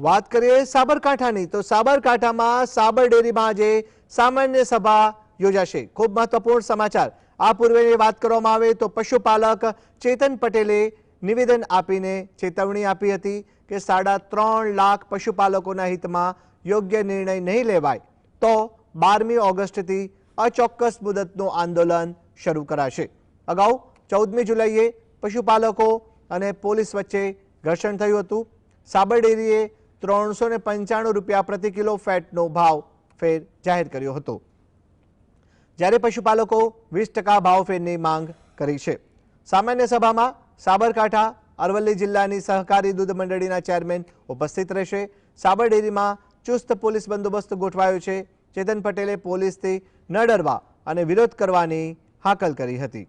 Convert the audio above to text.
વાત કરીએ સાબરકાંઠાની તો સાબરકાંઠામાં સાબર ડેરીમાં આજે સામાન્ય સભા યોજાશે। ખૂબ મહત્વપૂર્ણ સમાચાર। આ પૂર્વેની વાત કરવામાં આવે તો પશુપાલક ચેતન પટેલે નિવેદન આપીને ચેતવણી આપી હતી કે 3.5 લાખ પશુપાલકોના હિતમાં યોગ્ય નિર્ણય નહીં લેવાય તો 12મી ઓગસ્ટથી અચોક્કસ મુદતનું આંદોલન શરૂ કરાશે। અગાઉ 14મી જુલાઈએ પશુપાલકો અને પોલીસ વચ્ચે ઘર્ષણ થયું હતું। સાબર ડેરીએ 395 રૂપિયા પ્રતિ કિલો ફેટનો ભાવ ફેર જાહેર કર્યો હતો, જ્યારે પશુપાલકો 20% ભાવ ફેરની માંગ કરી છે। સામાન્ય સભામાં સાબરકાંઠા અરવલ્લી જિલ્લાની સહકારી દૂધ મંડળીના ચેરમેન ઉપસ્થિત રહેશે। સાબર ડેરીમાં ચુસ્ત પોલીસ બંદોબસ્ત ગોઠવાયો છે। ચેતન પટેલે પોલીસથી ન ડરવા અને વિરોધ કરવાની હાકલ કરી હતી।